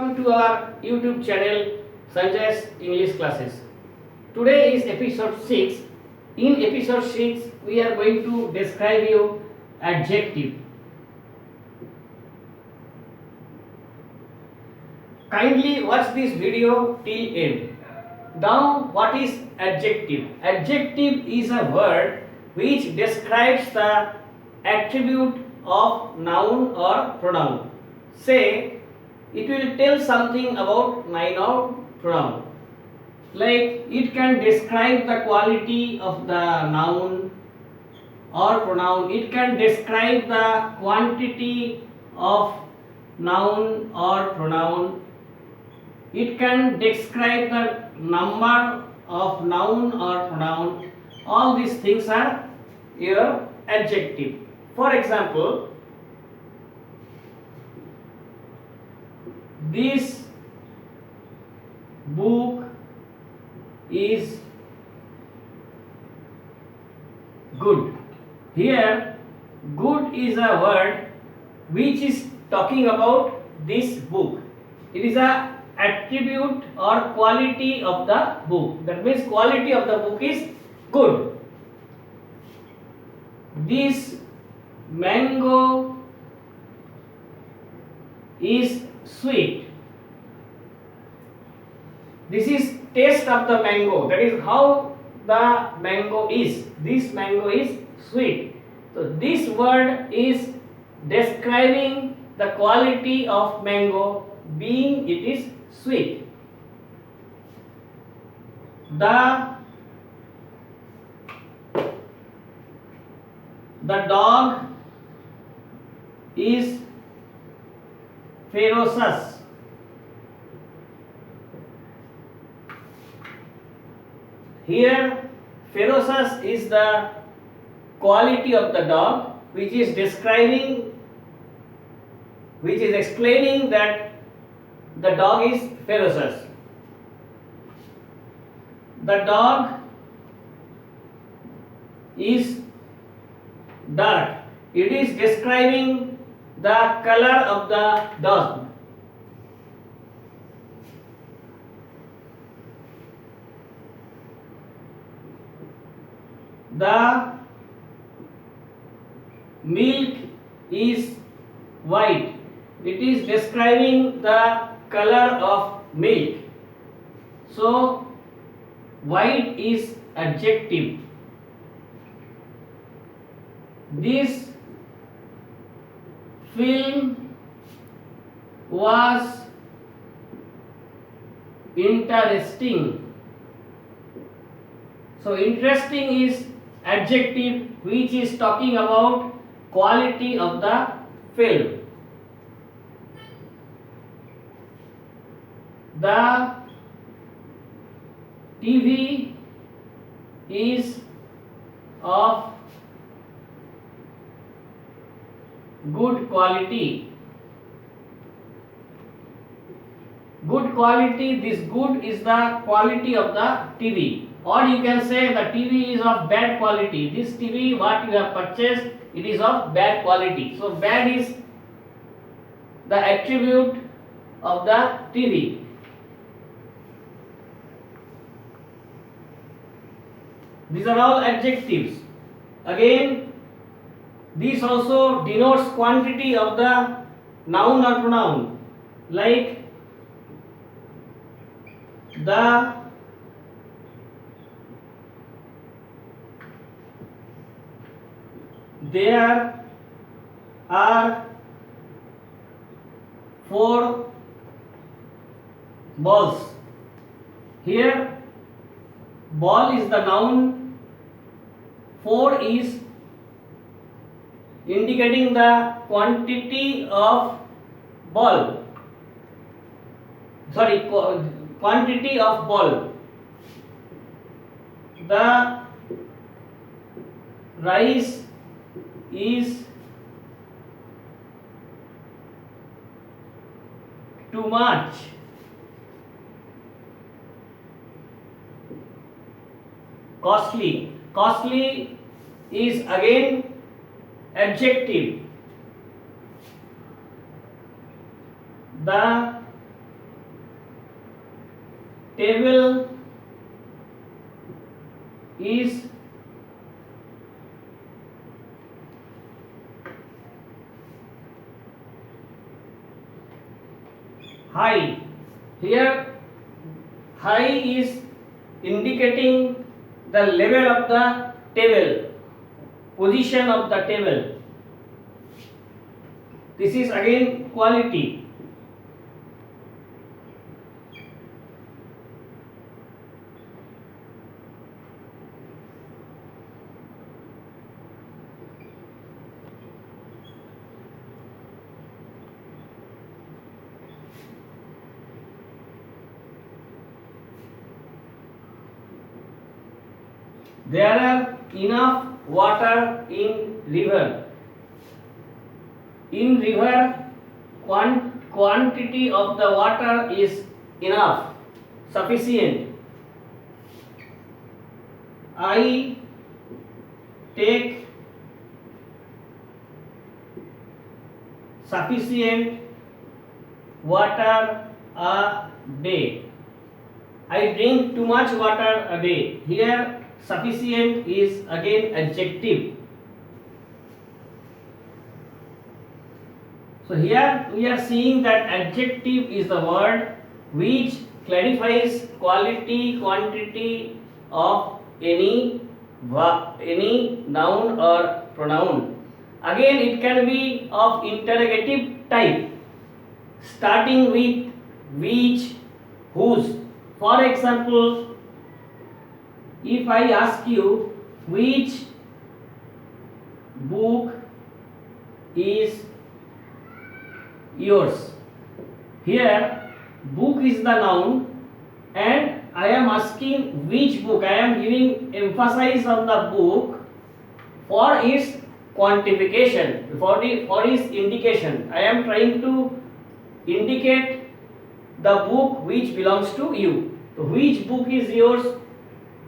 welcome to our YouTube channel Sanjay's English Classes. Today is episode 6. In episode 6, we are going to describe you adjective. Kindly watch this video till end. Now, what is adjective? Adjective is a word which describes the attribute of noun or pronoun. Say, it will tell something about noun or pronoun. Like it can describe the quality of the noun or pronoun. It can describe the quantity of noun or pronoun. It can describe the number of noun or pronoun. All these things are your adjective. For example, this book is good. Here, good is a word which is talking about this book. It is a attribute or quality of the book. That means quality of the book is good. This mango is sweet. This is taste of the mango. That is how the mango is. This mango is sweet. So this word is describing the quality of mango, being it is sweet. The dog is ferocious. Here, ferocious is the quality of the dog, which is describing, which is explaining that the dog is ferocious. The dog is dark. It is describing the color of the dog. The milk is white. It is describing the color of milk. So, white is adjective. This film was interesting. So, interesting is adjective which is talking about quality of the film. The TV is of good quality. Good quality, this good is the quality of the TV. Or you can say the TV is of bad quality. This TV what you have purchased, it is of bad quality. So bad is the attribute of the TV. These are all adjectives. Again, this also denotes quantity of the noun or pronoun. Like there are 4 balls. Here, ball is the noun, 4 is indicating the quantity of ball. Sorry, quantity of ball. The rice is too much. Costly. Costly is again adjective. The table is high. Here high is indicating the level of the table, position of the table. This is again quality. There are enough water in river. In river, quantity of the water is enough, sufficient. I take sufficient water a day. I drink too much water a day. Here sufficient is again adjective. So here we are seeing that adjective is the word which clarifies quality, quantity of any noun or pronoun. Again it can be of interrogative type, starting with which, whose. For example, if I ask you which book is yours, here book is the noun and I am asking which book. I am giving emphasis on the book for its quantification, for its indication. I am trying to indicate the book which belongs to you. So which book is yours?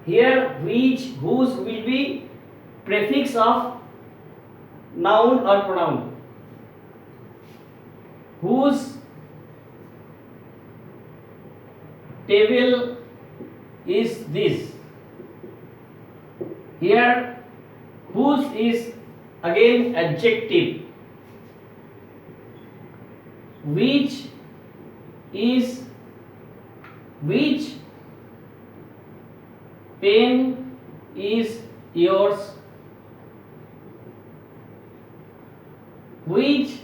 Here which, whose will be prefix of noun or pronoun. Whose table is this? Here whose is again adjective. Which is, which pen is yours? Which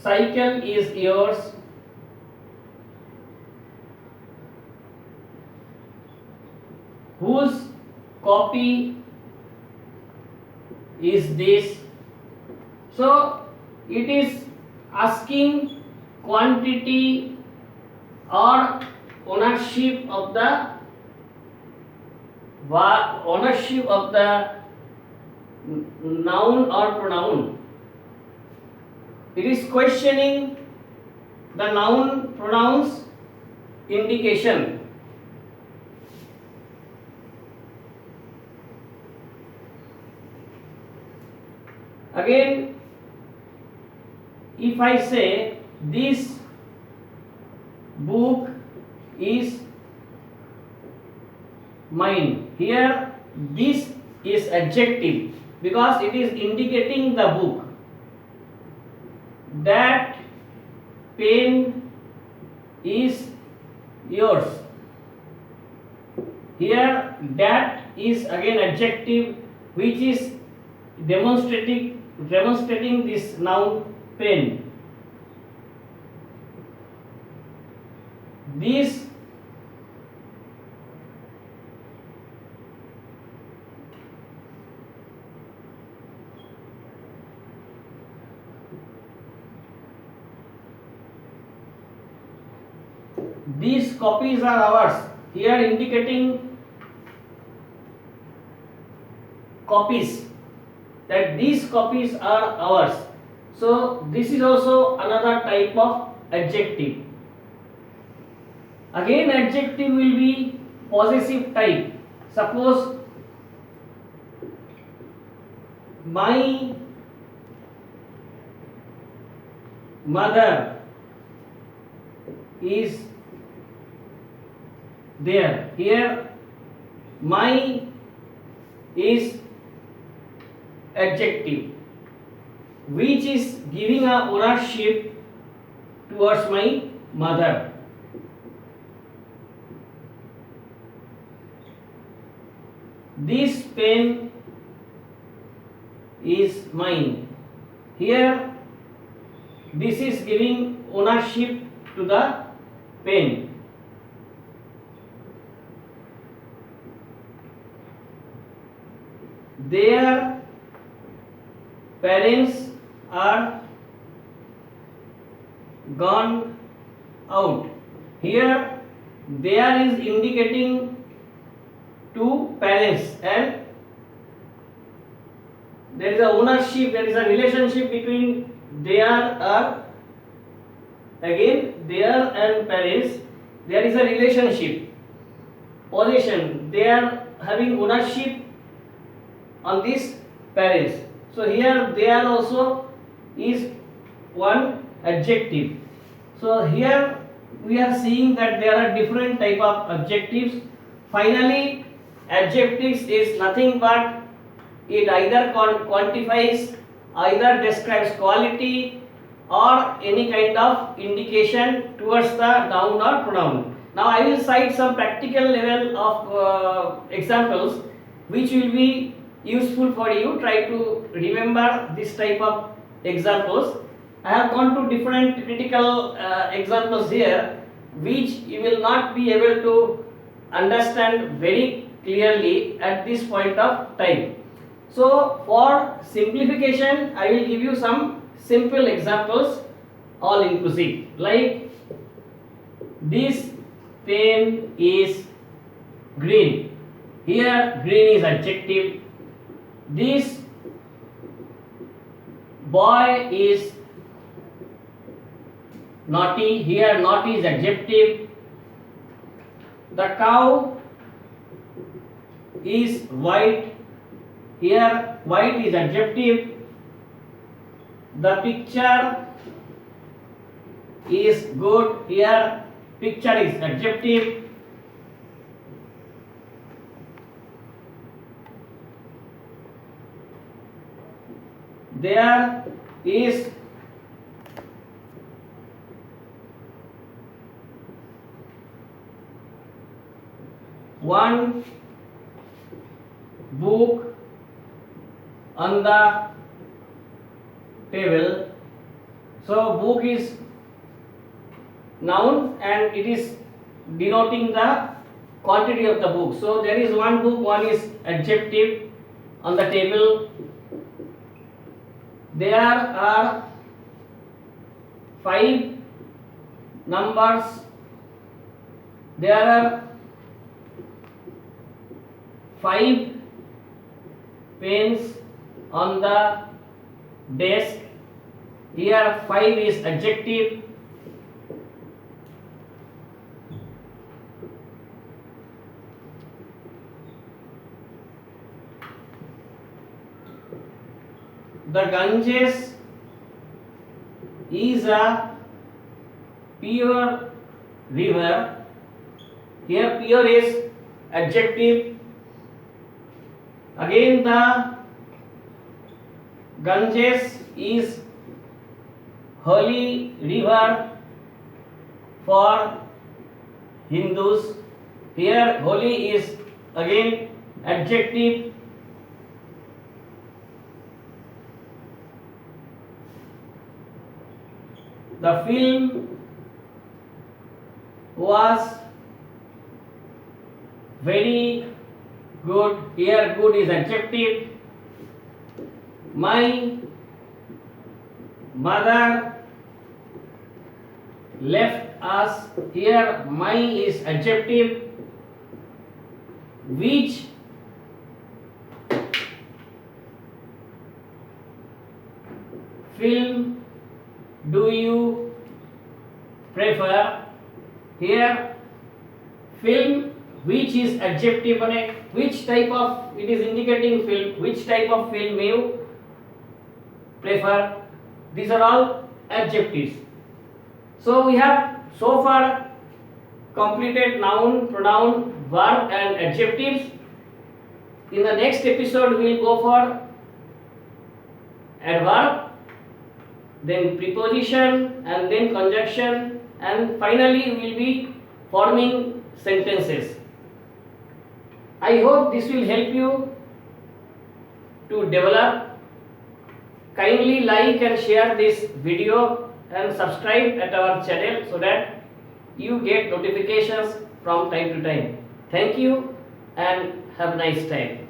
cycle is yours? Whose copy is this? So it is asking quantity or ownership of the noun or pronoun. It is questioning the noun pronouns indication. Again, if I say this book is mine, here this is adjective because it is indicating the book. That pen is yours. Here that is again adjective which is demonstrating this noun pen. This these copies are ours. Here indicating copies, that these copies are ours. So this is also another type of adjective. Again adjective will be possessive type. Suppose my mother is there. Here my is adjective which is giving a ownership towards my mother. This pen is mine. Here this is giving ownership to the pen. Their parents are gone out. Here there is indicating two parents and there is a ownership, there is a relationship between there are again there and parents. There is a relationship, possession, they are having ownership on these parents. So here there also is one adjective. So here we are seeing that there are different type of adjectives. Finally adjectives is nothing but it either quantifies, either describes quality or any kind of indication towards the noun or pronoun. Now I will cite some practical level of examples which will be useful for you. Try to remember this type of examples. I have gone to different critical examples here which you will not be able to understand very clearly at this point of time. So for simplification I will give you some simple examples, all inclusive, like this pen is green. Here green is adjective. This boy is naughty. Here naughty is adjective. The cow is white. Here white is adjective. The picture is good. Here picture is adjective. There is one book on the table. So book is noun and it is denoting the quantity of the book. So there is one book, one is adjective on the table. There are 5 numbers. There are 5 pens on the desk. Here 5 is adjective. The Ganges is a pure river. Here pure is adjective. Again the Ganges is holy river for Hindus. Here holy is again adjective. The film was very good. Here good is adjective. My mother left us. Here my is adjective. Which film do you prefer? Here film which is adjective, which type of, it is indicating film, which type of film you prefer. These are all adjectives. So we have so far completed noun, pronoun, verb and adjectives. In the next episode we will go for adverb, then preposition and then conjunction, and finally we will be forming sentences. I hope this will help you to develop. Kindly like and share this video and subscribe at our channel so that you get notifications from time to time. Thank you and have a nice time.